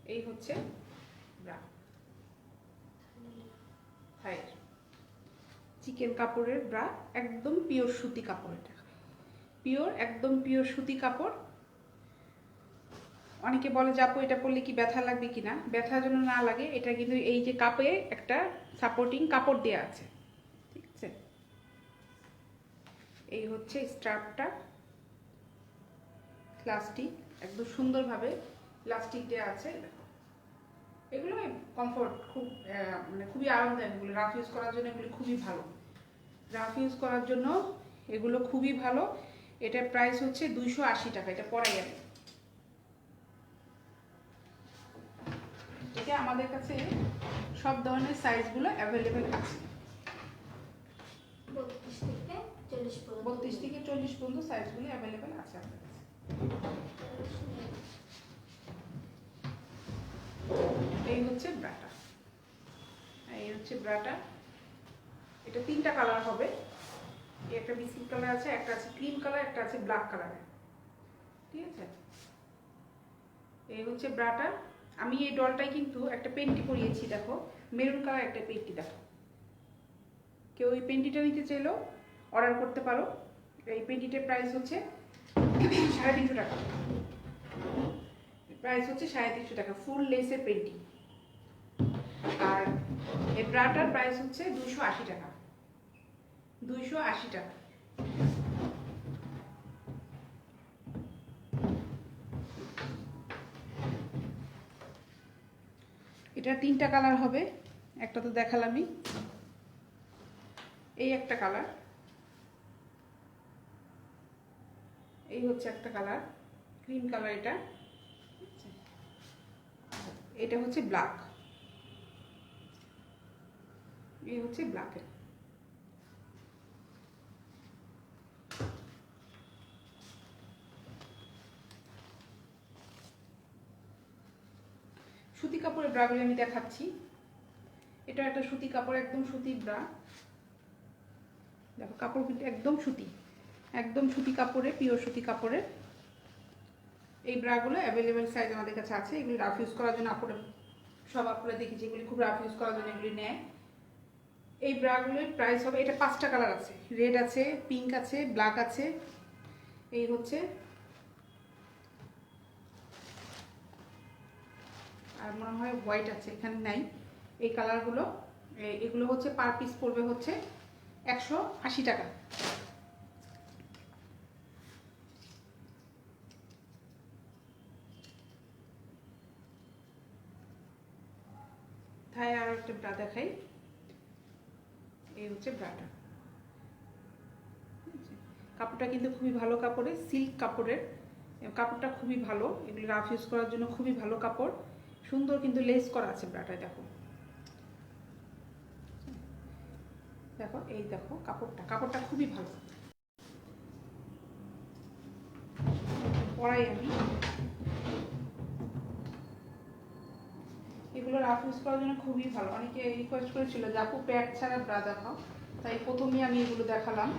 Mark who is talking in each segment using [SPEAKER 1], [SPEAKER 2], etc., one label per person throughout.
[SPEAKER 1] এই হচ্ছে bra, থাইয়ের chicken কাপড়ের ব্রা, একদম পিওর সুতি কাপড়, এটা পিওর, একদম পিওর সুতি কাপড়। অনেকে বলে যে আপু এটা পরলে কি ব্যথা লাগবে কিনা, ব্যথা যেন না লাগে এটা কিন্তু এই যে কাপে একটা সাপোর্টিং কাপড় দেওয়া আছে, ঠিক আছে। এই হচ্ছে স্ট্রাপটা, প্লাস্টিক, একদম সুন্দরভাবে প্লাস্টিক দেওয়া আছে। এগুলো কমফোর্ট, খুব মানে খুবই আরামদায়ক, এগুলো রাফ ইউজ করার জন্য এগুলো খুবই ভালো, রাফ ইউজ করার জন্য এগুলো খুবই ভালো। এটার প্রাইস হচ্ছে 280 টাকা, এটা পরাই আমি। এটা আমাদের কাছে সব ধরনের সাইজগুলো অ্যাভেলেবেল আছে, 32 থেকে 40 পর্যন্ত সাইজগুলো অ্যাভেলেবেল আছে আমাদের কাছে। এই হচ্ছে ব্রাটা, এই হচ্ছে ব্রাটা। এটা 3টা কালার হবে, একটা বিস্কিট কালার আছে, একটা আছে ক্রিম কালার, একটা আছে ব্ল্যাক কালার, ঠিক আছে। এই হচ্ছে ব্রাটা। আমি এই ডলটাই কিন্তু একটা পেন্টি পরিয়েছি, দেখো মেরুন কালার একটা পেন্টি, দেখো কেউ এই পেন্টিটা নিতে চাইলেও অর্ডার করতে পারো। এই পেন্টিটার প্রাইস হচ্ছে 350 টাকা, প্রাইস হচ্ছে 350 টাকা, ফুল লেসের পেন্টি। আর এই ব্রাটার প্রাইস হচ্ছে 280 টাকা, 280 টাকা। এটা 3টা কালার হবে, একটা তো দেখালামই, এই একটা কালার, এই হচ্ছে একটা কালার ক্রিম কালার, এটা এটা হচ্ছে ব্ল্যাক, এই হচ্ছে ব্ল্যাকের। সুতি কাপড়ের ব্রাগুলি আমি দেখাচ্ছি, এটা একটা সুতি কাপড়, একদম সুতির ব্রা, দেখো কাপড় কিন্তু একদম সুতি, একদম সুতি কাপড়ে, পিওর সুতি কাপড়ের। এই ব্রাগুলো অ্যাভেলেবেল সাইজ আমাদের কাছে আছে, এগুলি রাফ ইউজ করার জন্য আপুরে, সব আপুরে দেখেছি এগুলি খুব রাফ ইউজ করার জন্য এগুলি নেয়। এই ব্রাগুলির প্রাইস হবে, এটা 5টা কালার আছে, রেড আছে, পিঙ্ক আছে, ব্ল্যাক আছে, এই হচ্ছে, আর মনে হয় হোয়াইট আছে, এখানে নাই। এই কালারগুলো, এগুলো হচ্ছে পার পিস পড়বে হচ্ছে 180 টাকা। তাই আর একটা ব্রা দেখাই, এই হচ্ছে ব্রাটা, কাপড়টা কিন্তু খুবই ভালো কাপড়ের, সিল্ক কাপড়ের, কাপড়টা খুবই ভালো, এগুলো রাফ ইউজ করার জন্য খুবই ভালো কাপড়, সুন্দর কিন্তু লেস করা আছে ব্রাটায়, দেখো দেখো, এই দেখো কাপড়টা, কাপড়টা খুবই ভালো, পরাই আমি। এগুলো রাফ ইউজ করার জন্য খুবই ভালো, অনেকে রিকোয়েস্ট করেছিল যে আপু প্যাড ছাড়া ব্রা দেখাও, তাই প্রথমেই আমি এগুলো দেখালাম।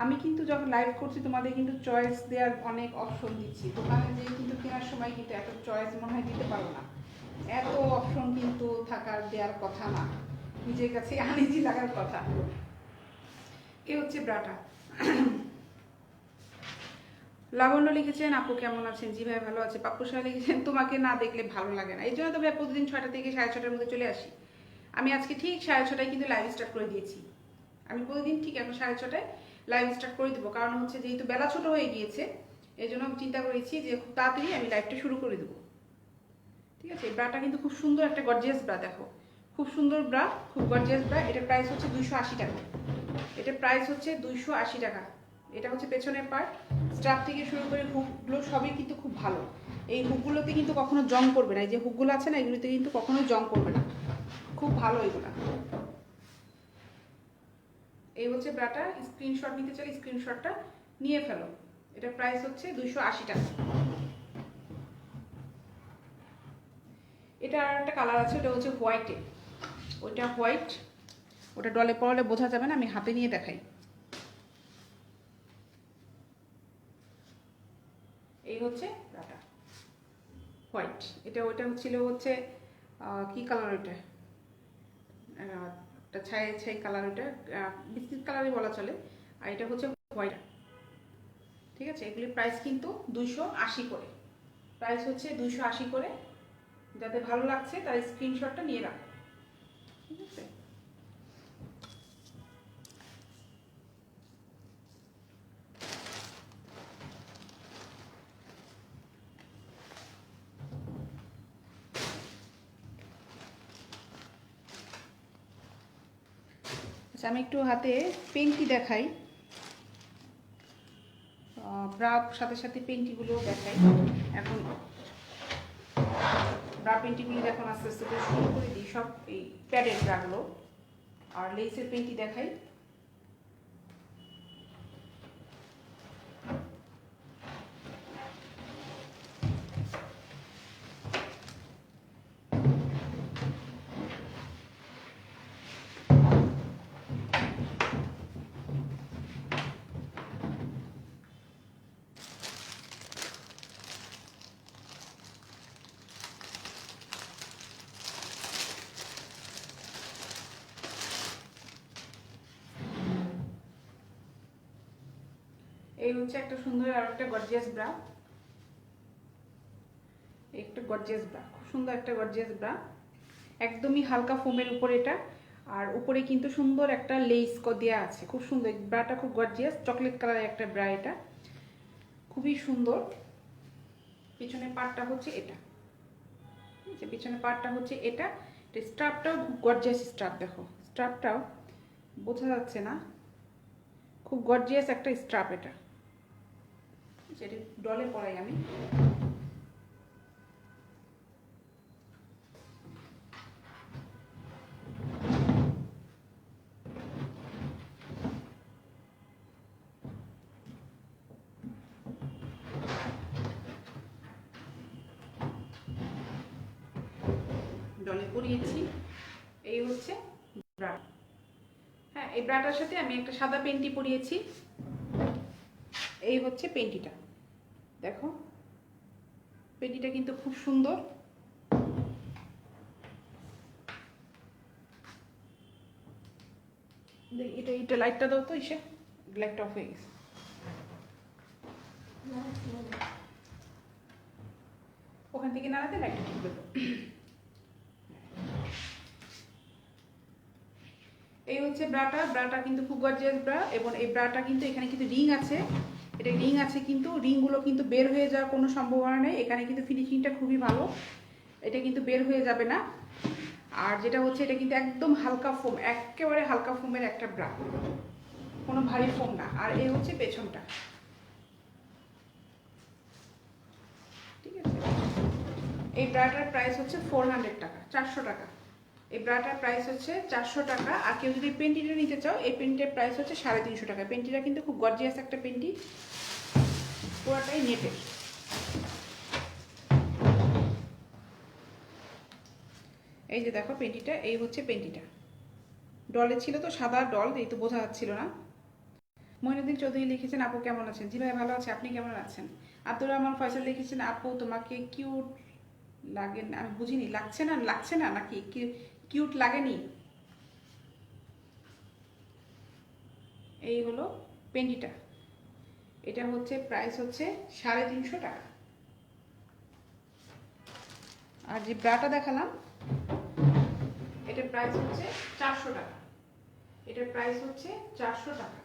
[SPEAKER 1] আমি কিন্তু যখন লাইভ করছি তোমাদের কিন্তু চয়েস দেওয়ার অনেক অপশন দিচ্ছি, দোকানে যেয়ে কিন্তু কেনার সময় কিন্তু এত চয়েস মনে হয় দিতে পারো না, এত অপশন কিন্তু থাকার দেওয়ার কথা না, নিজের কাছে আনিজি লাগার কথা। এ হচ্ছে ব্রাটা। লাবণ্য লিখেছেন আপু কেমন আছেন, জি ভাই ভালো আছে। পাপ্পু সাহা লিখেছেন তোমাকে না দেখলে ভালো লাগে না, এই জন্য তো ভাই প্রতিদিন 6টা থেকে 6:30টার মধ্যে চলে আসি। আমি আজকে ঠিক 6:30টায় কিন্তু লাইভ স্টার্ট করে দিয়েছি, আমি প্রতিদিন ঠিক এখন 6:30টায় লাইভ স্টার্ট করে দেবো, কারণ হচ্ছে যেহেতু বেলা ছোট হয়ে গিয়েছে এই জন্য আমি চিন্তা করেছি যে খুব তাড়াতাড়ি আমি লাইভটা শুরু করে দেবো, ঠিক আছে। এই ব্রাটা কিন্তু খুব সুন্দর একটা গর্জিয়াস ব্রা, দেখো খুব সুন্দর ব্রা, খুব গর্জিয়াস ব্রা। এটার প্রাইস হচ্ছে 280 টাকা, এটার প্রাইস হচ্ছে 280 টাকা। এটা হচ্ছে পেছনের পার্ট, স্ট্রাপ থেকে শুরু করে হুকগুলো সবই কিন্তু খুব ভালো, এই হুকগুলোতে কিন্তু কখনো জং করবে না, এই যে হুকগুলো আছে না এগুলোতে কিন্তু কখনো জং করবে না, খুব ভালো এগুলা। এই হচ্ছে ব্রাটা, স্ক্রিনশট নিতে চাইলে স্ক্রিনশটটা নিয়ে ফেলো। এটার প্রাইস হচ্ছে 280 টাকা। এটা আর একটা কালার আছে, ওটা হচ্ছে হোয়াইটে, ওইটা হোয়াইট, ওটা ডলে পড়ালে বোঝা যাবে না, আমি হাতে নিয়ে দেখাই। এই হচ্ছে ব্রাটা হোয়াইট। ওইটা হচ্ছে কি কালার ওইটা, একটা ছাই ছাই কালার, ওইটা বিস্কিট কালারই বলা চলে। আর এটা হচ্ছে হোয়াইট। ঠিক আছে, এগুলির প্রাইস কিন্তু 280 করে, প্রাইস হচ্ছে 280 করে। যাতে ভালো লাগছে তার স্ক্রিনশটটা নিয়ে রাখো। ঠিক আছে, আচ্ছা আমি একটু হাতে পেন্টি দেখাই, ব্রা সাথে সাথে পেন্টিগুলো দেখাই। এখন ব্রা পেন্টিগুলো এখন আস্তে আস্তে করে শুরু করে দিই, সব এই প্যাডের ব্রাগুলো। আর লেসের পেন্টি দেখাই। এই হচ্ছে একটা সুন্দর আর একটা গর্জিয়াস ব্রা, একটা গর্জিয়াস ব্রা, খুব সুন্দর একটা গর্জিয়াস ব্রা, একদমই হালকা ফোমের উপরে এটা। আর উপরে কিন্তু সুন্দর একটা লেস দেওয়া আছে, খুব সুন্দর ব্রাটা, খুব গর্জিয়াস চকলেট কালারের একটা ব্রা, এটা খুবই সুন্দর। পিছনের পার্টটা হচ্ছে এটা, ঠিক আছে, পিছনের পার্টটা হচ্ছে এটা। স্ট্রাপটাও গর্জিয়াস স্ট্রাপ, দেখো স্ট্রাপটাও বোঝা যাচ্ছে না, খুব গর্জিয়াস একটা স্ট্রাপ এটা। যেটা ডলে পরাই আমি। ডলে পরিয়েছি। এই হচ্ছে ব্রা। হ্যাঁ, এই ব্রাটার সাথে আমি একটা সাদা পেন্টি পরিয়েছি। এই হচ্ছে পেন্টিটা, দেখো পেন্টিটা কিন্তু খুব সুন্দর। এটা লাইটটা দাও তো, ইসে লাইটটা অফ হয়ে গেছে। ওখান থেকে নাড়াতে লাইটটা ঠিক দেবো। এই হচ্ছে ব্রাটা কিন্তু খুব গর্জিয়াস ব্রা। এবং এই ব্রাটা কিন্তু এখানে কিন্তু রিং আছে, এটা রিং আছে, কিন্তু রিংগুলো কিন্তু বের হয়ে যাওয়ার কোনো সম্ভাবনা নেই। এখানে কিন্তু ফিনিশিংটা খুবই ভালো, এটা কিন্তু বের হয়ে যাবে না। আর যেটা হচ্ছে এটা কিন্তু একদম হালকা ফোম, একেবারে হালকা ফোমের একটা ব্রা, কোনো ভারী ফোম না। আর এই হচ্ছে পেছনটা, ঠিক আছে। এই ব্রাটার প্রাইস হচ্ছে 400 টাকা, 400 টাকা। এই ব্রাটার প্রাইস হচ্ছে 400 টাকা। আর কেউ যদি পেন্টিটা নিতে চাও, এই পেন্টির প্রাইস হচ্ছে 350 টাকা। পেন্টিটা কিন্তু খুব গর্জিয়াস একটা পেন্টি, পুরোটাই নেটের। এই যে দেখো পেন্টিটা, এই হচ্ছে পেন্টিটা। ডলে ছিল তো, সাদা ডল, এই তো বোঝা যাচ্ছিল না। মইনুদ্দিন চৌধুরী লিখেছেন, আপু কেমন আছেন? জি ভাই ভালো আছে, আপনি কেমন আছেন? আব্দুর রহমান ফয়সাল লিখেছেন, আপু তোমাকে কিউট লাগে না। আমি বুঝিনি, লাগছে না নাকি কিউট লাগেনি? এই হলো পেন্টিটা, এটা হচ্ছে প্রাইস হচ্ছে 350 টাকা। আর যে ব্রাটা দেখালাম, এটার প্রাইস হচ্ছে 400 টাকা। এটার প্রাইস হচ্ছে 400 টাকা।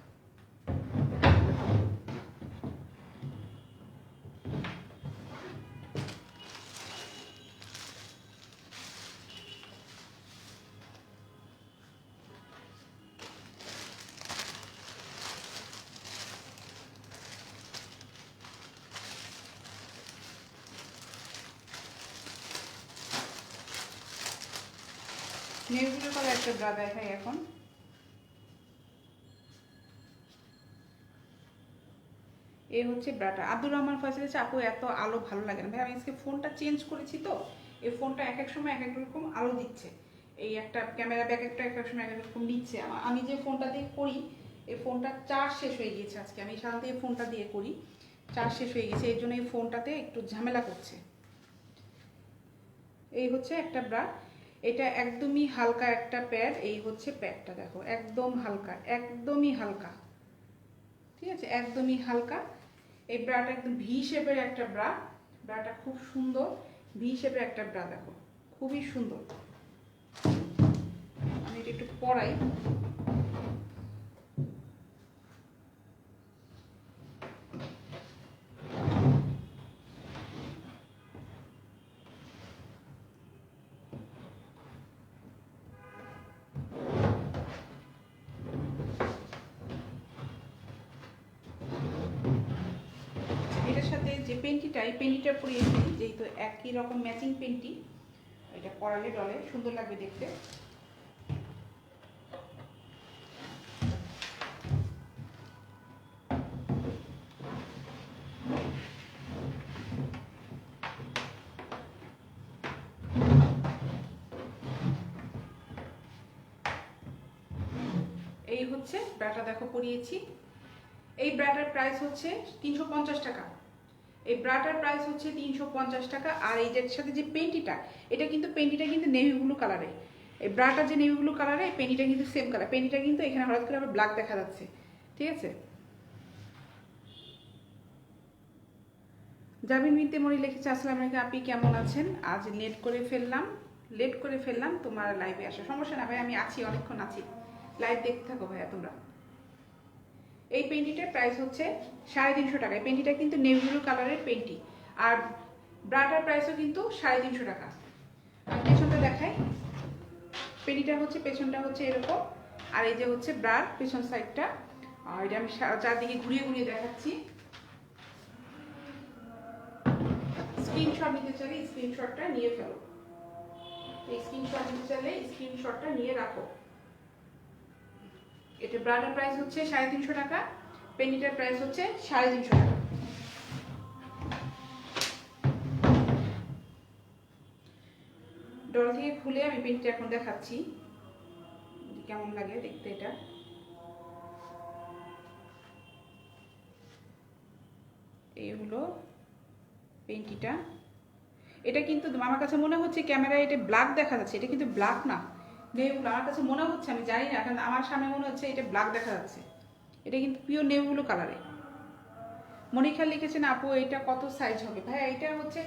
[SPEAKER 1] নেভি ব্লু কালার একটা ব্রা দেখাই এখন। এই হচ্ছে ব্রাটা। আব্দুর রহমান ফয়সাল হচ্ছে, আপু এত আলো ভালো লাগে না। ভাই আমি আজকে ফোনটা চেঞ্জ করেছি তো, এই ফোনটা এক এক সময় এক এক রকম আলো দিচ্ছে। এই একটা ক্যামেরা ব্যাক একটা এক এক সময় এক এক রকম দিচ্ছে। আমি যে ফোনটা দিয়ে করি, এই ফোনটা চার্জ শেষ হয়ে গিয়েছে আজকে। আমি সাধারণত এই ফোনটা দিয়ে করি, চার্জ শেষ হয়ে গেছে, এই জন্য এই ফোনটাতে একটু ঝামেলা করছে। এই হচ্ছে একটা ব্রা, এটা একদমই হালকা একটা প্যাড। এই হচ্ছে প্যাডটা, দেখো একদম হালকা, একদমই হালকা, ঠিক আছে, একদমই হালকা। এই ব্রাটা একদম ভি শেপের একটা ব্রা, ব্রাটা খুব সুন্দর, ভি শেপের একটা ব্রা, দেখো খুবই সুন্দর। আমি এটা একটু পরাই। এটার সাথে যে পেন্টিটা, এই পেন্টিটা পরিয়েছি, যেহেতু একই রকম ম্যাচিং পেন্টি, এটা পরালে ডলে সুন্দর লাগবে দেখতে। এই হচ্ছে ব্রাটা, দেখো পরিয়েছি। এই ব্রাটার প্রাইস হচ্ছে 350 টাকা। এই ব্রাটার প্রাইস হচ্ছে 350 টাকা। আর এই যে সাথে যে পেন্টিটা, এটা কিন্তু পেন্টিটা কিন্তু নেভি ব্লু কালারে। এই ব্রাটার যে নেভি ব্লু কালারে, এই পেন্টিটা কিন্তু সেম কালার। পেন্টিটা কিন্তু এখানে হঠাৎ করে আবার ব্ল্যাক দেখা যাচ্ছে, ঠিক আছে। জাবিন বিনতে মনি লিখেছে, আসসালামু আলাইকুম আপনি কেমন আছেন? আজ লেট করে ফেললাম তোমার লাইভে আসা। সমস্যা না ভাই, আমি আছি, অনেকক্ষণ আছি, লাইভ দেখতে থাকো ভাইয়া তোমরা। এই পেন্টিটার প্রাইস হচ্ছে 350 টাকা। এই পেন্টিটা কিন্তু নেভি ব্লু কালারের পেন্টি। আর ব্রাটার প্রাইসও কিন্তু 350 টাকা। আর পেছনটা দেখাই, পেন্টিটা হচ্ছে, পেছনটা হচ্ছে এরকম। আর এই যে হচ্ছে ব্রার পেছন সাইডটা, আর এটা আমি চারদিকে ঘুরিয়ে ঘুরিয়ে দেখাচ্ছি। স্ক্রিনশট নিতে চাইলে স্ক্রিনশটটা নিয়ে ফেলো, এই স্ক্রিনশট নিতে চাইলে স্ক্রিনশটটা নিয়ে রাখো। এটা ব্রাটার প্রাইস হচ্ছে 350 টাকা, পেন্টিটার প্রাইস হচ্ছে 350 টাকা। ডল থেকে খুলে আমি পেন্টিটা এখন দেখাচ্ছি কেমন লাগে দেখতে। এটা এই হলো পেন্টিটা। এটা কিন্তু আমার কাছে মনে হচ্ছে ক্যামেরায় এটা ব্ল্যাক দেখা যাচ্ছে, এটা কিন্তু ব্ল্যাক না, নেভি। আমার কাছে মনে হচ্ছে, আমি জানি না, কারণ আমার সামনে মনে হচ্ছে এটা ব্ল্যাক দেখা যাচ্ছে। এটা কিন্তু পিওর নেভি ব্লু কালারে। মনিকা লিখেছেন, আপু এটা কত সাইজ হবে? ভাইয়া এটা হচ্ছে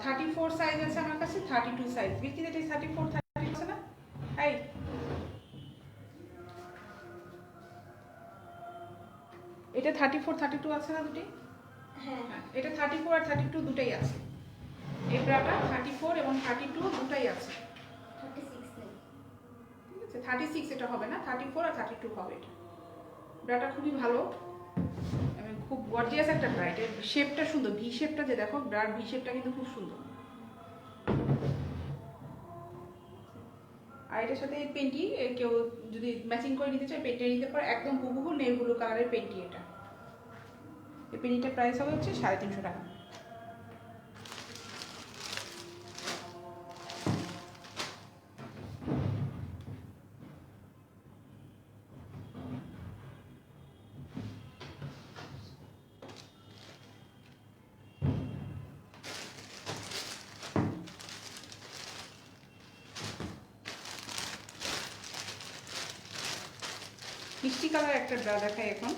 [SPEAKER 1] 34 সাইজ আছে আমার কাছে, 32 সাইজ। বিক্রি এটা 34 30 আছে না? এই এটা 34 32 আছে না দুটি? হ্যাঁ, এটা 34 আর 32 দুটাই আছে। এই ব্রাটা 34 এবং 32 দুটাই আছে। 36 নেই, ঠিক আছে। 36 এটা হবে না, 34 আর 32 হবে। এটা ব্রাটা খুবই ভালো এবং খুব গর্জিয়াস একটা ব্রা। এটার শেপটা সুন্দর, ভি শেপটা যে দেখো, ব্রার ভি শেপটা কিন্তু খুব সুন্দর। আর এটার সাথে পেন্টি কেউ যদি ম্যাচিং করে নিতে চায়, পেন্টি নিতে পারে, একদম হুবহু নেভি ব্লু কালারের পেন্টি। এটা এই পেন্টিটার প্রাইস হবে হচ্ছে 350 টাকা। মিষ্টি কালার একটা ব্রা দেখাই এখন।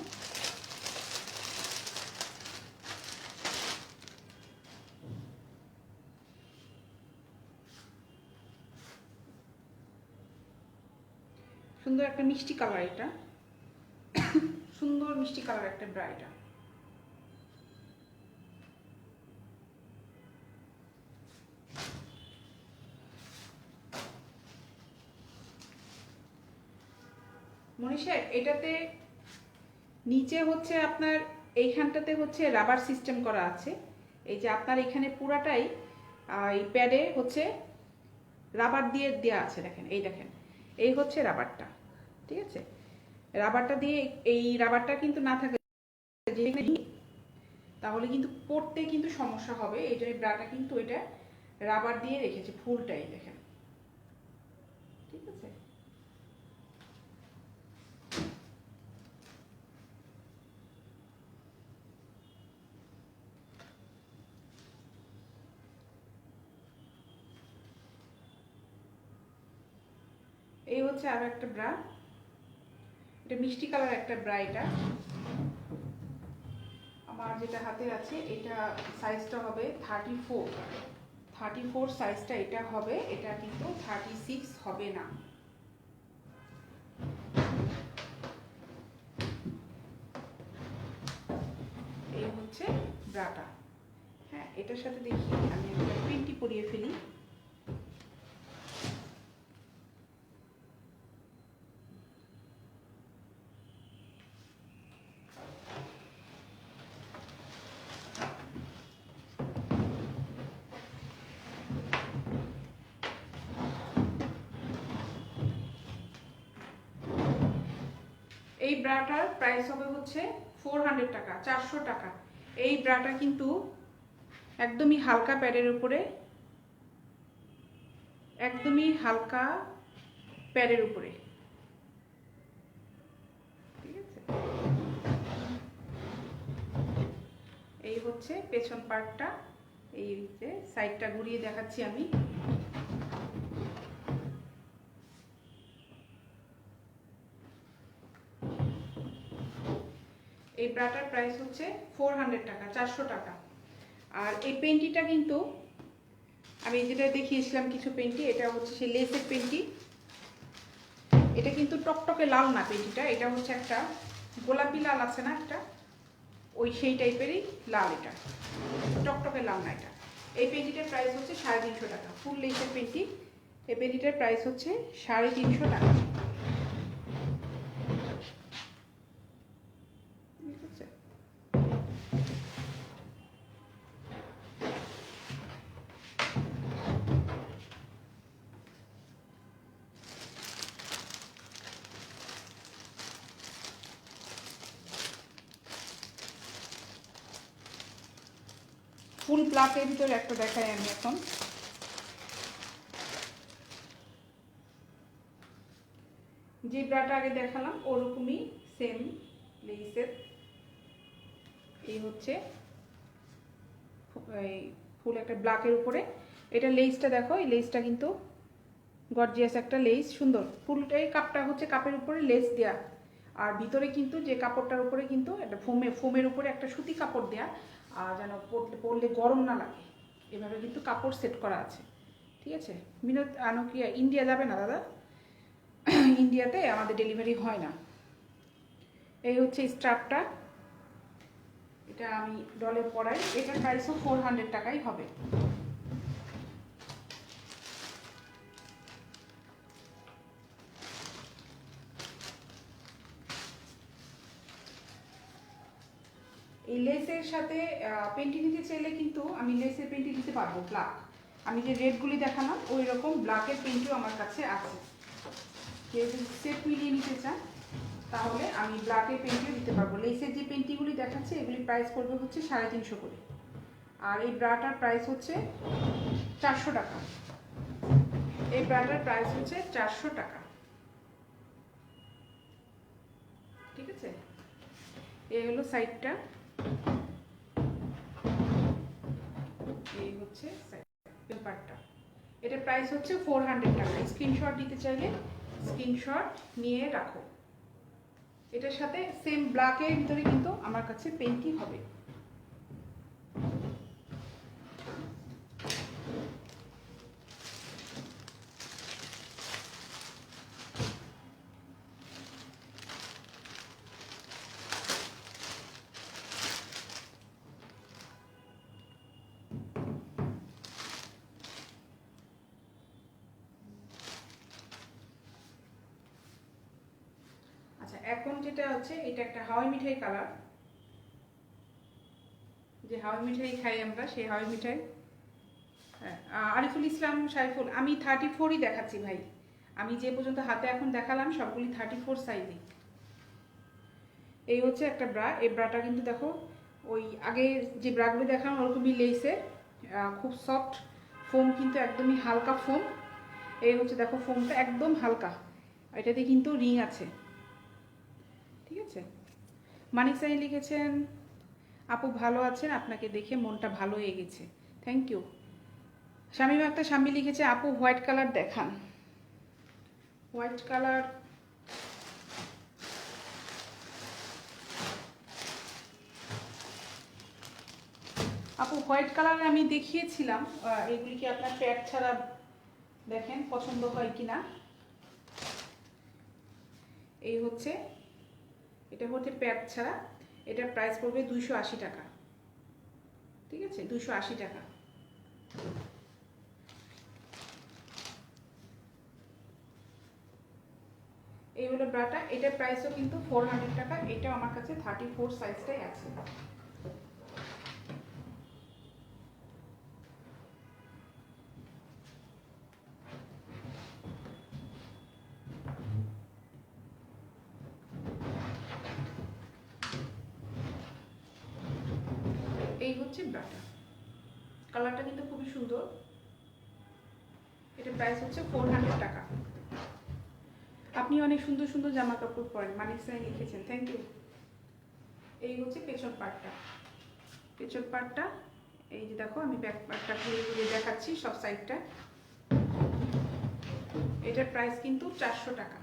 [SPEAKER 1] সুন্দর একটা মিষ্টি কালার, এটা সুন্দর মিষ্টি কালার একটা ব্রা। এটা মনীষা, এটাতে নিচে হচ্ছে আপনার এইখানটাতে হচ্ছে রাবার সিস্টেম করা আছে। এই যে আপনার এখানে পুরাটাই এই প্যাডে হচ্ছে রাবার দিয়ে দেওয়া আছে, দেখেন, এই দেখেন, এই হচ্ছে রাবারটা, ঠিক আছে। রাবারটা দিয়ে, এই রাবারটা কিন্তু না থাকে তাহলে কিন্তু পড়তে কিন্তু সমস্যা হবে। এই জন্য ব্রাটা কিন্তু এটা রাবার দিয়ে রেখেছে ফুলটাই, দেখেন, ঠিক আছে। হচ্ছে আরো একটা ব্রা, এটা মিষ্টি কালার একটা ব্রা। এটা আমার যেটা হাতে আছে এটা সাইজটা হবে 34 সাইজটা এটা হবে, এটা কিন্তু 36 হবে না। এই হচ্ছে ব্রাটা। হ্যাঁ, এটার সাথে দেখি আমি একটা পেন্টি পরিয়ে ফেলি। এই ব্রাটার প্রাইস হবে হচ্ছে 400 টাকা, 400 টাকা। এই ব্রাটা কিন্তু একদমই হালকা প্যাডের উপরে, একদমই হালকা প্যাডের উপরে, ঠিক আছে। এই হচ্ছে পেছন পার্টটা, এই যে সাইডটা ঘুরিয়ে দেখাচ্ছি আমি। এই ব্রাটার প্রাইস হচ্ছে 400 টাকা, 400 টাকা। আর এই পেন্টিটা কিন্তু আমি যেটা দেখিয়েছিলাম কিছু পেন্টি, এটা হচ্ছে সেই লেসের পেন্টি। এটা কিন্তু টকটকে লাল না পেন্টিটা, এটা হচ্ছে একটা গোলাপি লাল আছে না একটা, ওই সেই টাইপেরই লাল। এটা টকটকে লাল না এটা। এই পেন্টিটার প্রাইস হচ্ছে 350 টাকা, ফুল লেসের পেন্টি। এই পেন্টিটার প্রাইস হচ্ছে 350 টাকা। ফুল ব্ল্যাকের ভিতরে একটা দেখাই আমি এখন। যে ব্রাটা আগে দেখালাম ওরকমই সেম লেসের। এই হচ্ছে এই ফুল একটা ব্ল্যাকের উপরে। এটা লেসটা দেখো, এই লেসটা কিন্তু গর্জিয়াস একটা লেস, সুন্দর। ফুলটাই কাপটা হচ্ছে কাপের উপরে লেস দেয়া, আর ভিতরে কিন্তু যে কাপড়টার উপরে কিন্তু একটা ফোমের উপরে একটা সুতি কাপড় দেয়া, আর যেন পরলে গরম না লাগে এভাবে কিন্তু কাপড় সেট করা আছে, ঠিক আছে। মিনত আনো কি ইন্ডিয়া যাবে না দাদা? ইন্ডিয়াতে আমাদের ডেলিভারি হয় না। এই হচ্ছে স্ট্রাপটা, এটা আমি ডলে পরাই। এটার প্রাইসও 400 টাকাই হবে। এই লেসের সাথে পেন্টি নিতে চাইলে কিন্তু আমি লেসের পেন্টি দিতে পারবো, ব্ল্যাক। আমি যে রেডগুলি দেখালাম ওই রকম ব্ল্যাকের পেন্টিও আমার কাছে আছে। কেউ যদি সেট মিলিয়ে নিতে চান তাহলে আমি ব্ল্যাকের পেন্টিও দিতে পারবো। লেসের যে পেন্টিগুলি দেখাচ্ছে এগুলি প্রাইস পড়বে হচ্ছে 350 করে। আর এই ব্রাটার প্রাইস হচ্ছে 400 টাকা। এই ব্রাটার প্রাইস হচ্ছে 400 টাকা, ঠিক আছে। এই হলো সাইডটা, এই হচ্ছে পেপারটা। এটার প্রাইস হচ্ছে 400 টাকা। স্ক্রিনশট দিতে চাইলে স্ক্রিনশট নিয়ে রাখো। এটার সাথে সেম ব্ল্যাকের ভিতরে কিন্তু আমার কাছে পেন্টি হবে। এখন যেটা হচ্ছে এটা একটা হাওয়াই মিঠাই কালার, যে হাওয়াই মিঠাই খাই আমরা সেই হাওয়াই মিঠাই। আরিফুল ইসলাম সাইফুল, আমি 34ই দেখাচ্ছি ভাই। আমি যে পর্যন্ত হাতে এখন দেখালাম সবগুলি 34 সাইজে। এই হচ্ছে একটা ব্রা। এই ব্রাটা কিন্তু দেখো ওই আগে যে ব্রাগুলো দেখালাম ওরকমই লেসের, খুব সফট ফোম, কিন্তু একদমই হালকা ফোম। এই হচ্ছে দেখো ফোমটা একদম হালকা, এটাতে কিন্তু রিং আছে, ঠিক আছে। মানিক সাই লিখেছেন আপু ভালো আছেন, আপনাকে দেখে মনটা ভালো হয়ে গেছে, থ্যাংক ইউ। শামিমা একটা স্বামী লিখেছে আপু হোয়াইট কালার দেখান। হোয়াইট কালার, আপু হোয়াইট কালার আমি দেখিয়েছিলাম, এগুলি কি আপনার প্যাড ছাড়া দেখেন পছন্দ হয় কিনা। এই হচ্ছে, এটা হচ্ছে প্যাড ছাড়া, এটার প্রাইস পড়বে 280 টাকা। ঠিক আছে, 280 টাকা। এই হলো ব্রাটা, এটার প্রাইসও কিন্তু 400 টাকা। এটা আমার কাছে 34 সাইজটাই আছে। এই হচ্ছে ব্রাটা, কালারটা কিন্তু খুবই সুন্দর। এটা প্রাইস হচ্ছে 400 টাকা। আপনি অনেক সুন্দর সুন্দর জামা কাপড় পরেন, মানিক স্যার লিখেছেন, থ্যাংক ইউ। এই হচ্ছে পেছন পার্টটা, পেছন পার্টটা এই যে দেখো, আমি ব্যাক পার্টটা ঘুরে ঘুরে দেখাচ্ছি সব সাইডটা। এটার প্রাইস কিন্তু 400 টাকা।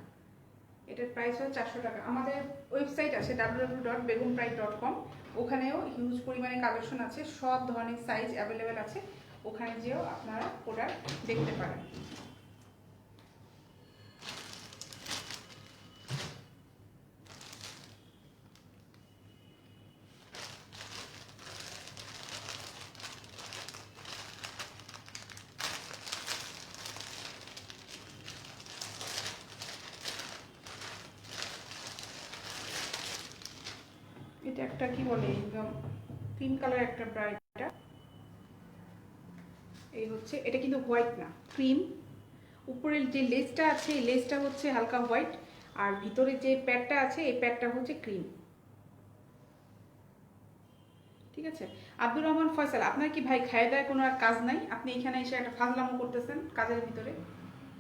[SPEAKER 1] এটার প্রাইস হয় 400 টাকা। আমাদের ওয়েবসাইট আছে www.begumpride.com, ওখানেও হিউজ পরিমাণে কালেকশন আছে, সব ধরনের সাইজ অ্যাভেলেবেল আছে, ওখানে যেও আপনারা প্রোডাক্ট দেখতে পারেন। এটা একটা কি বলে, একদম ক্রিম কালার একটা ব্রাইট। এই হচ্ছে, এটা কিন্তু হোয়াইট না, ক্রিম। উপরের যে লেসটা আছে, এই লেসটা হচ্ছে হালকা হোয়াইট, আর ভিতরে যে প্যাডটা আছে এই প্যাডটা হচ্ছে ক্রিম। ঠিক আছে। আব্দুর রহমান ফয়সাল, আপনার কি ভাই খায় দায় কোনো আর কাজ নাই? আপনি এখানে এসে একটা ফাজলামো করতেছেন কাজের ভিতরে।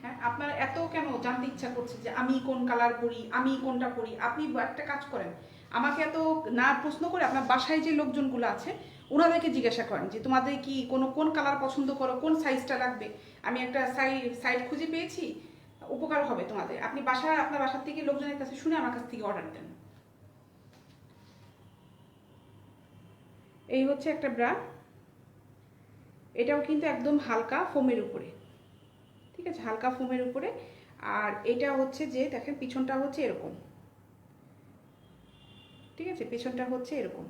[SPEAKER 1] হ্যাঁ, আপনার এত কেন জানতে ইচ্ছা করছে যে আমি কোন কালার পরি, আমি কোনটা পরি? আপনি একটা কাজ করেন, আমাকে এত না প্রশ্ন করে আপনার বাসায় যে লোকজনগুলো আছে ওনাদেরকে জিজ্ঞাসা করেন যে তোমাদের কি কোন কালার পছন্দ করো, কোন সাইজটা লাগবে। আমি একটা সাইট খুঁজে পেয়েছি, উপকার হবে তোমাদের। আপনি আপনার বাসার থেকে লোকজনের কাছে শুনে আমার কাছ থেকে অর্ডার দেন। এই হচ্ছে একটা ব্রা, এটাও কিন্তু একদম হালকা ফোমের উপরে। ঠিক আছে, হালকা ফোমের উপরে। আর এটা হচ্ছে যে দেখেন পিছনটা হচ্ছে এরকম। ঠিক আছে, পেছনটা হচ্ছে এরকম।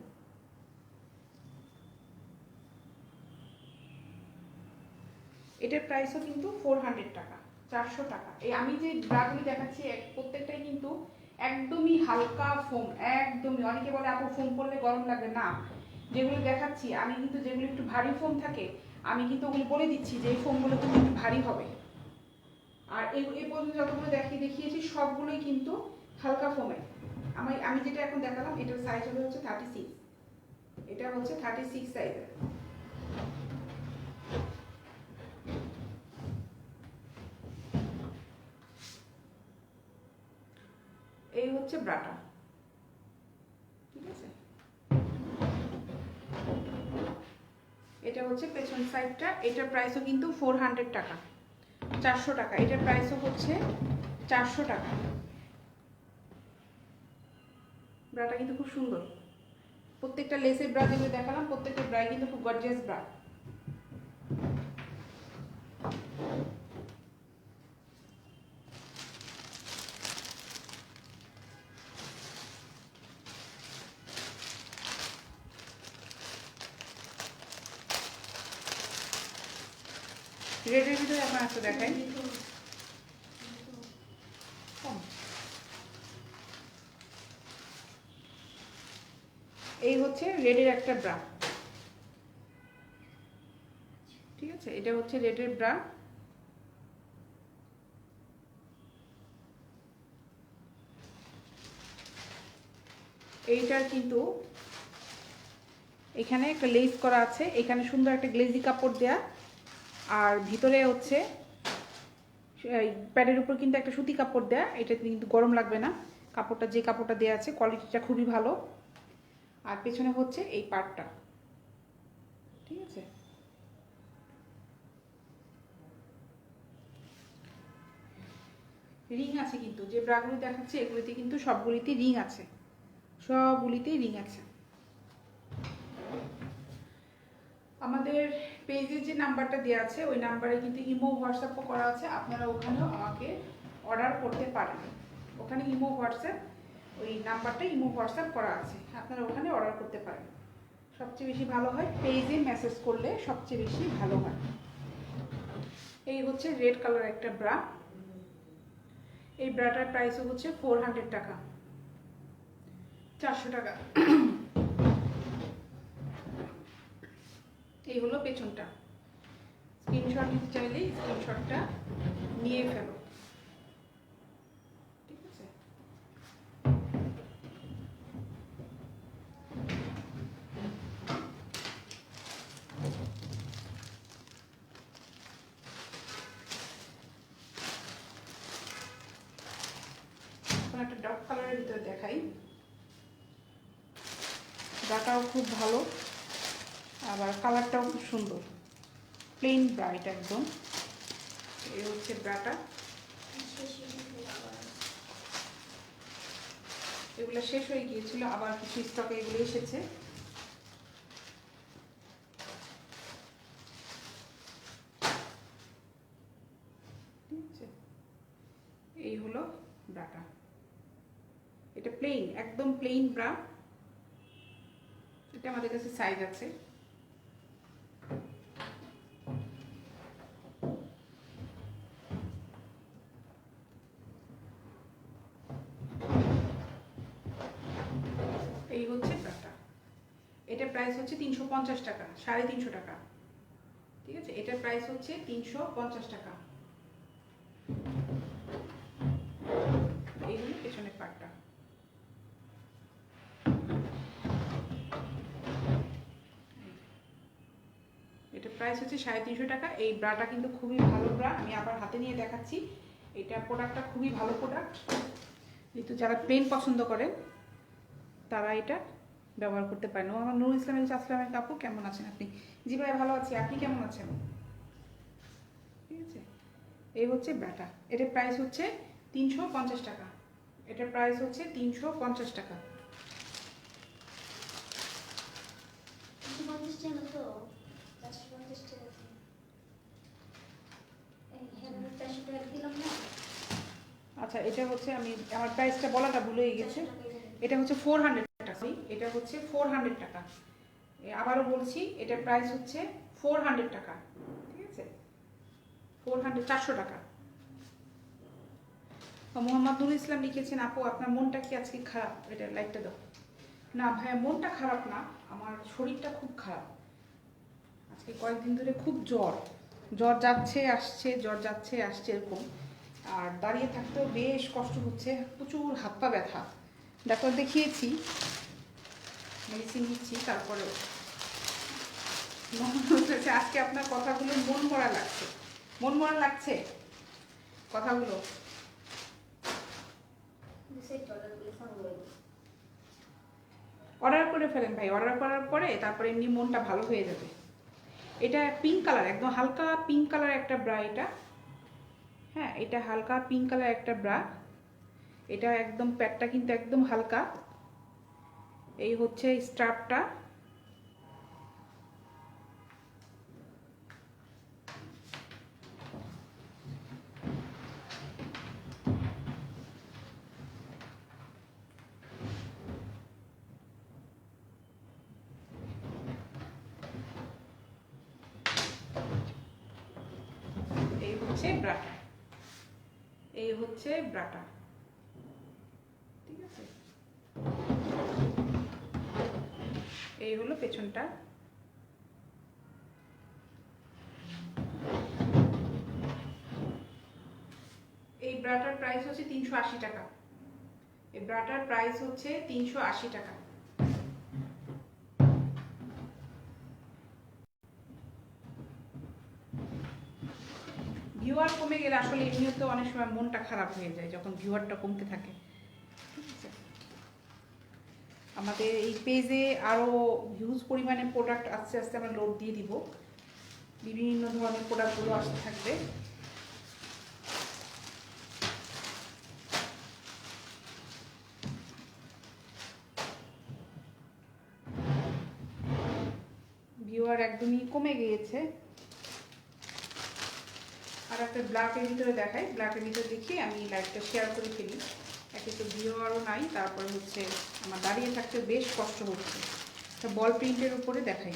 [SPEAKER 1] এটার প্রাইসও কিন্তু 400 টাকা, 400 টাকা। এই আমি যে ব্রাগুলি দেখাচ্ছি প্রত্যেকটাই কিন্তু একদমই হালকা ফোম, একদমই। অনেকে বলে আপু ফোম করলে গরম লাগে, না। যেগুলো দেখাচ্ছি আমি কিন্তু, যেগুলো একটু ভারী ফোম থাকে আমি কিন্তু ওগুলো বলে দিচ্ছি যে এই ফোমগুলো কিন্তু একটু ভারী হবে। আর এই পর্যন্ত যতগুলো দেখিয়েছি সবগুলোই কিন্তু হালকা ফোমের। আমি যেটা এখন দেখালাম এটার সাইজ হবে হচ্ছে 36, এটা হচ্ছে 36 সাইজের। এই হচ্ছে ব্রাটা। ঠিক আছে, এটা হচ্ছে পেছন সাইডটা। এটার প্রাইসও কিন্তু 400 টাকা, 400 টাকা। এটার প্রাইসও হচ্ছে 400 টাকা। ব্রাটা কিন্তু খুব সুন্দর। প্রত্যেকটা লেসের ব্রা যেগুলো দেখালাম প্রত্যেকটা ব্রাই কিন্তু খুব গর্জিয়াস ব্রা। রেডের ভিতরে আপনার একটা দেখাই, এই হচ্ছে রেডের একটা ব্রা। ঠিক আছে, এটা হচ্ছে রেডের ব্রা। এইটার কিন্তু এখানে একটা লেস করা আছে, এখানে সুন্দর একটা গ্লেজি কাপড় দেয়া, আর ভিতরে হচ্ছে প্যাডের উপর কিন্তু একটা সুতি কাপড় দেয়া। এটাতে কিন্তু গরম লাগবে না, কাপড়টা যে কাপড়টা দেয়া আছে কোয়ালিটিটা খুবই ভালো। আর পেছনে হচ্ছে এই পার্টটা। ঠিক আছে, রিং আছে কিন্তু, যে ব্রাগুলো দেখাচ্ছে এগুলিতে কিন্তু সবগুলিতে রিং আছে, সবগুলিতেই রিং আছে। আমাদের পেজে যে নাম্বারটা দেওয়া আছে ওই নাম্বারে কিন্তু ইমো হোয়াটসঅ্যাপও করা আছে, আপনারা ওখানেও আমাকে অর্ডার করতে পারেন। ওখানে ইমো হোয়াটসঅ্যাপ, ওই নাম্বারটা ইমো হোয়াটসঅ্যাপ করা আছে, আপনারা ওখানে অর্ডার করতে পারেন। সবচেয়ে বেশি ভালো হয় পেজে মেসেজ করলে, সবচেয়ে বেশি ভালো হয়। এই হচ্ছে রেড কালার একটা ব্রা, এই ব্রাটার প্রাইসও হচ্ছে 400 টাকা, 400 টাকা। এই হলো পেছনটা। স্ক্রিনশট নিতে চাইলে স্ক্রিনশটটা নিয়ে ফেলো, ঠিক আছে? এখন একটা ডার্ক কালারের ভিতরে দেখাই। ব্রাটাও খুব ভালো, আবার কালারটাও খুব সুন্দর, প্লেন ব্রাইট একদম। এই হচ্ছে ব্রাটা। এগুলো শেষ হয়ে গিয়েছিল, আবার কিছু স্টকে এগুলো এসেছে। ঠিক আছে, এই হলো ব্রাটা। এটা প্লেন, একদম প্লেন ব্রা। এটা আমাদের কাছে সাইজ আছে। এই হচ্ছে ব্রাটা। এটা প্রাইস হচ্ছে 350 টাকা, 350 টাকা। ঠিক আছে, এটার প্রাইস হচ্ছে 350 টাকা। এই হলো পেছনের পাটটা। এটা প্রাইস হচ্ছে 350 টাকা। এই ব্রাটা কিন্তু খুবই ভালো ব্রা, আমি আবার হাতে নিয়ে দেখাচ্ছি। এটা প্রোডাক্টটা খুবই ভালো প্রোডাক্ট, যেহেতু যারা প্লেন পছন্দ করেন তারা এটা ব্যবহার করতে পারেন। আমার নুরুল ইসলামের আসসালামু আপু, কেমন আছেন আপনি? জি ভাই ভালো আছি, আপনি কেমন আছেন? ঠিক আছে, এই হচ্ছে ব্রাটা। এটার প্রাইস হচ্ছে 350 টাকা। এটার প্রাইস হচ্ছে 350 টাকা। আচ্ছা, এটা হচ্ছে, আমি আমার প্রাইসটা বলাটা ভুলেই গেছে। এটা হচ্ছে 400 টাকা, এটা হচ্ছে 400 টাকা। আবারও বলছি, এটার প্রাইস হচ্ছে 400 টাকা। ঠিক আছে, 400, 400 টাকা। মোহাম্মদ নুরুল ইসলাম লিখেছেন, আপু আপনার মনটা কি আজকে খারাপ? এটা লাইটটা দাও। না ভাইয়া, মনটা খারাপ না, আমার শরীরটা খুব খারাপ। আজকে কয়েকদিন ধরে খুব জ্বর, জ্বর যাচ্ছে আসছে, জ্বর যাচ্ছে আসছে এরকম। আর দাঁড়িয়ে থাকতেও বেশ কষ্ট হচ্ছে, প্রচুর হাত পা ব্যথা। ডাক্তার দেখিয়েছি, মেডিসিন নিচ্ছি, তারপরে মনে হচ্ছে আজকে আপনার কথাগুলো মন মরা লাগছে, মন মরা লাগছে কথাগুলো। অর্ডার করে ফেলেন ভাই, অর্ডার করার পরে তারপরে এমনি মনটা ভালো হয়ে যাবে। এটা পিঙ্ক কালার, একদম হালকা পিঙ্ক কালার একটা ব্রা এটা। হ্যাঁ, এটা হালকা পিঙ্ক কালার একটা ব্রা। এটা একদম প্যাডটা কিন্তু একদম হালকা। এই হচ্ছে স্ট্রাপটা। এই হচ্ছে ব্রাটা, এই হচ্ছে ব্রাটা। ঠিক আছে, এই হলো পেছনটা। এই ব্রাটার প্রাইস হচ্ছে 380 টাকা। এই ব্রাটার প্রাইস হচ্ছে 380 টাকা। ভিউয়ার কমে গেলে আসলে এমনিও তো অনেক সময় মনটা খারাপ হয়ে যায় যখন ভিউয়ারটা কমতে থাকে। ঠিক আছে, আমাদের এই পেজে আরও হিউজ পরিমাণে প্রোডাক্ট আস্তে আস্তে আমরা লোড দিয়ে দিব, বিভিন্ন ধরনের প্রোডাক্টগুলো আসতে থাকবে। ভিউয়ার একদমই কমে গিয়েছে। আর একটা ব্ল্যাকের ভিতরে দেখাই, ব্ল্যাকের ভিতরে দেখিয়ে আমি লাইভটা শেয়ার করে ফেলি। একে তো ভিউয়ারও নাই, তারপরে হচ্ছে আমার দাঁড়িয়ে থাকতে বেশ কষ্ট হচ্ছে। একটা বল প্রিন্টের উপরে দেখাই।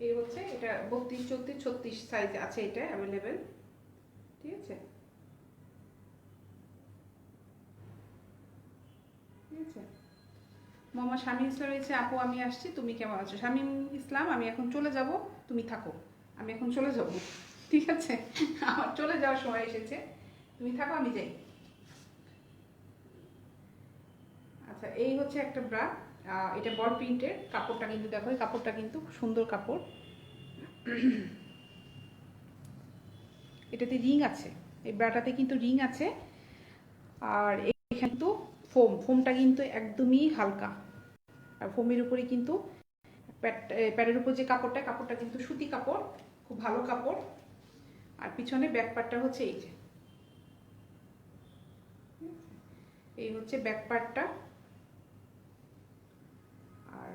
[SPEAKER 1] এই হচ্ছে এটা 32, 34, 36 সাইজ আছে, এটা অ্যাভেলেবেল। ঠিক আছে, ঠিক আছে। মোহাম্মদ শামীম ইসলাম রয়েছে, আপু আমি আসছি, তুমি কেমন আছো? শামীম ইসলাম, আমি এখন চলে যাব, তুমি থাকো। আমি এখন চলে যাব, ঠিক আছে? আমার চলে যাওয়ার সময় এসেছে, তুমি থাকো, আমি যাই। আচ্ছা, এই হচ্ছে একটা ব্রা, এটা বল প্রিন্টের। কাপড়টা কিন্তু দেখো, এই কাপড়টা কিন্তু সুন্দর কাপড়। এটাতে রিং আছে, এই ব্রাটাতে কিন্তু রিং আছে। আর এখানে কিন্তু ফোমটা কিন্তু একদমই হালকা। আর ফোমের উপরে কিন্তু প্যাডের উপর যে কাপড়টা কিন্তু সুতি কাপড়, খুব ভালো কাপড়। আর পিছনে ব্যাক পার্টটা হচ্ছে এই যে, এই হচ্ছে ব্যাক পার্টটা। আর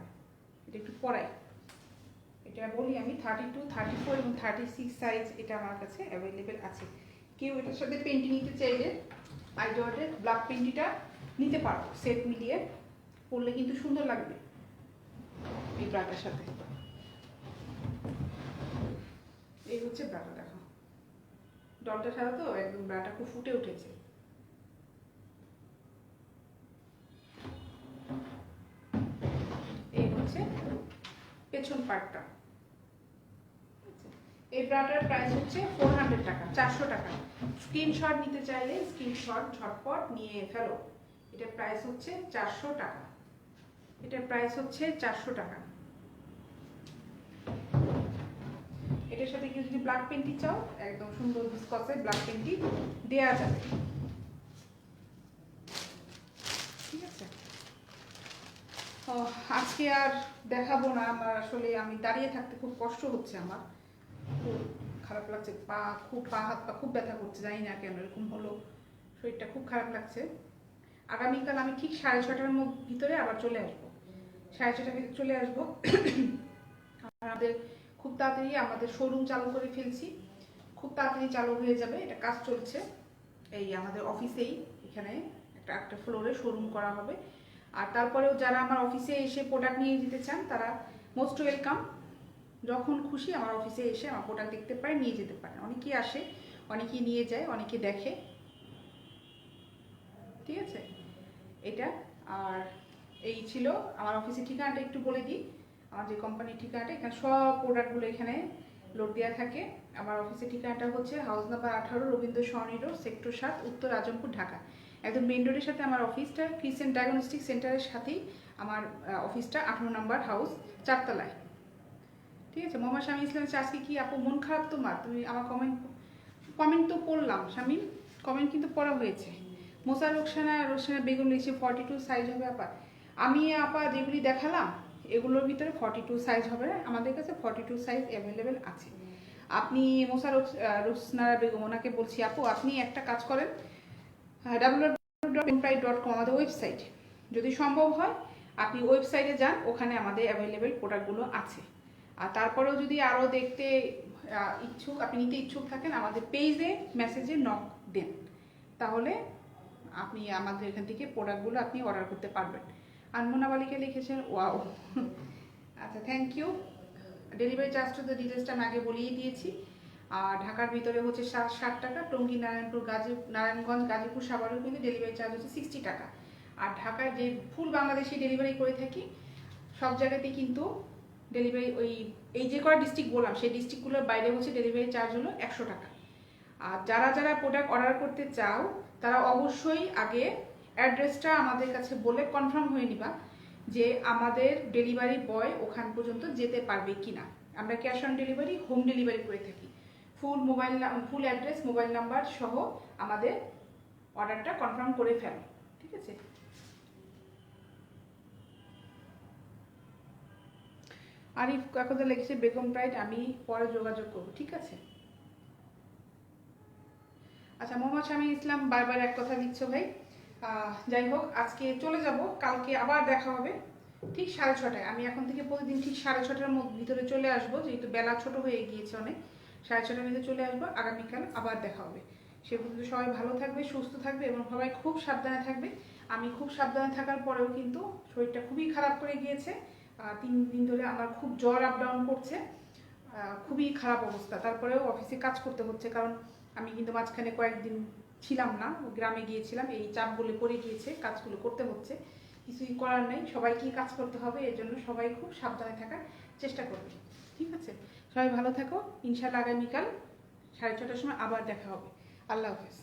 [SPEAKER 1] এটা একটু পরাই, এটা বলি আমি 32, 34 এবং 36 সাইজ এটা আমার কাছে অ্যাভেলেবেল আছে। কেউ এটার সাথে পেন্টি নিতে চাইলে আইজর্ডের ব্ল্যাক পেন্টিটা নিতে পারো, সেট মিলিয়ে পরলে কিন্তু সুন্দর লাগবে এই ব্রাটার সাথে। এই হচ্ছে ব্রাটা, দেখো ডলটা ছাড়া তো একদম ব্রাটা খুব ফুটে উঠেছে। এই হচ্ছে পেছন পার্টটা। এই ব্রাটার প্রাইস হচ্ছে 400 টাকা, 400 টাকা। স্ক্রিনশট নিতে চাইলে স্ক্রিনশট ঝটপট নিয়ে ফেলো। এটার প্রাইস হচ্ছে 400 টাকা। এটার প্রাইস হচ্ছে 400 টাকা। এটার সাথে কেউ যদি ব্ল্যাক পেন্টি চাও, একদম সুন্দর ভিসকসে ব্ল্যাক পেন্টি দেওয়া যাবে, ঠিক আছে? আজকে আর দেখাবো না, আমার আসলে আমি দাঁড়িয়ে থাকতে খুব কষ্ট হচ্ছে, আমার খুব খারাপ লাগছে, পা হাত পা খুব ব্যথা করছে, জানি না কেন এরকম হলো, শরীরটা খুব খারাপ লাগছে। আগামীকাল আমি ঠিক 6:30টার ভিতরে আবার চলে আসবো, 6:30টার ভিতরে চলে আসবো। আমাদের খুব তাড়াতাড়ি আমাদের শোরুম চালু করে ফেলছি, খুব তাড়াতাড়ি চালু হয়ে যাবে, এটা কাজ চলছে। এই আমাদের অফিসেই এখানে একটা ফ্লোরে শোরুম করা হবে। আর তারপরেও যারা আমার অফিসে এসে প্রোডাক্ট নিয়ে যেতে চান, তারা মোস্ট ওয়েলকাম। যখন খুশি আমার অফিসে এসে আমার প্রোডাক্ট দেখতে পারে, নিয়ে যেতে পারে। অনেকেই আসে, অনেকেই নিয়ে যায়, অনেকে দেখে, ঠিক আছে? এটা আর এই ছিল আমার অফিসের ঠিকানাটা, একটু বলে দিই। আমার যে কোম্পানির ঠিকানাটা, এখানে সব প্রোডাক্টগুলো এখানে লোড দেওয়া থাকে। আমার অফিসের ঠিকানাটা হচ্ছে হাউস নাম্বার 18, রবীন্দ্র সরণি রোড, সেক্টর 7, উত্তর আজমপুর, ঢাকা। একদম মেন রোডের সাথে আমার অফিসটা, ক্রিসেন্ট ডায়াগনস্টিক সেন্টারের সাথেই আমার অফিসটা, 18 নম্বর হাউস, 4তলায়, ঠিক আছে? মোহাম্মদ শামীম ইসলাম আজকে কি আপু মন খারাপ তোমার? তুমি আমার কমেন্ট তো পড়লাম শামীম, কমেন্ট কিন্তু পড়া হয়েছে। মোসা রোকসানা বেগম লিখছে 42 সাইজ হবে আপা। আমি আপা যেগুলি দেখালাম এগুলোর ভিতরে 42 সাইজ হবে না, আমাদের কাছে 42 সাইজ অ্যাভেলেবেল আছে। আপনি মোসা রোকসানা বেগম, ওনাকে বলছি আপু আপনি একটা কাজ করেন, www.begonpride.com আমাদের ওয়েবসাইট, যদি সম্ভব হয় আপনি ওয়েবসাইটে যান, ওখানে আমাদের অ্যাভেলেবেল প্রোডাক্টগুলো আছে। আর তারপরেও যদি আরও দেখতে ইচ্ছুক, আপনি নিতে ইচ্ছুক থাকেন, আমাদের পেজে মেসেজে নক দেন, তাহলে আপনি আমাদের এখান থেকে প্রোডাক্টগুলো আপনি অর্ডার করতে পারবেন। আনমোনা বালিকা লিখেছেন ওয়াও, আচ্ছা থ্যাংক ইউ। ডেলিভারি চার্জটা তো ডিটেলসটা আমি আগে বলিয়ে দিয়েছি। আর ঢাকার ভিতরে হচ্ছে 60 টাকা, টঙ্গী, নারায়ণগঞ্জ, গাজীপুর, সাভারেও কিন্তু ডেলিভারি চার্জ হচ্ছে 60 টাকা। আর ঢাকার যে ফুল বাংলাদেশি ডেলিভারি করে থাকি, সব জায়গাতেই কিন্তু ডেলিভারি, এই যে কটা ডিস্ট্রিক্ট বললাম সেই ডিস্ট্রিক্টগুলোর বাইরে হচ্ছে ডেলিভারি চার্জ হলো 100 টাকা। আর যারা প্রোডাক্ট অর্ডার করতে চাও, তারা অবশ্যই আগে অ্যাড্রেসটা আমাদের কাছে বলে কনফার্ম হয়ে নিবা যে আমাদের ডেলিভারি বয় ওখান পর্যন্ত যেতে পারবে কিনা। আমরা cash on delivery, home delivery করে থাকি। ফুল অ্যাড্রেস, মোবাইল নাম্বার সহ আমাদের অর্ডারটা কনফার্ম করে ফেলো, ঠিক আছে? আরিফ কাকুদা লিখেছে বেগম প্রাইড, আমি পরে যোগাযোগ করবো, ঠিক আছে? আচ্ছা, মোহাম্মদ শামীম ইসলাম বারবার এক কথা দিচ্ছ ভাই। যাই হোক, আজকে চলে যাব, কালকে আবার দেখা হবে ঠিক 6:30টায়। আমি এখন থেকে প্রতিদিন ঠিক 6:30টার ভিতরে চলে আসবো, যেহেতু বেলা ছোট হয়ে গিয়েছে অনেক। 6:30টার ভিতরে চলে আসবো, আগামীকাল আবার দেখা হবে। সে পর্যন্ত সবাই ভালো থাকবে, সুস্থ থাকবে এবং সবাই খুব সাবধানে থাকবে। আমি খুব সাবধানে থাকার পরেও কিন্তু শরীরটা খুবই খারাপ করে গিয়েছে। 3 দিন ধরে আমার খুব জ্বর আপ ডাউন করছে, খুবই খারাপ অবস্থা। তারপরেও অফিসে কাজ করতে হচ্ছে, কারণ আমি কিন্তু মাঝখানে কয়েকদিন ছিলাম না, গ্রামে গিয়েছিলাম। এই চাপগুলো পড়ে গিয়েছে, কাজগুলো করতে হচ্ছে, কিছুই করার নেই, সবাইকেই কাজ করতে হবে। এর জন্য সবাই খুব সাবধানে থাকার চেষ্টা করবে। ঠিক আছে, সবাই ভালো থাকো। ইনশাআল্লাহ আগামীকাল 6:30টার সময় আবার দেখা হবে। আল্লাহ হাফেজ।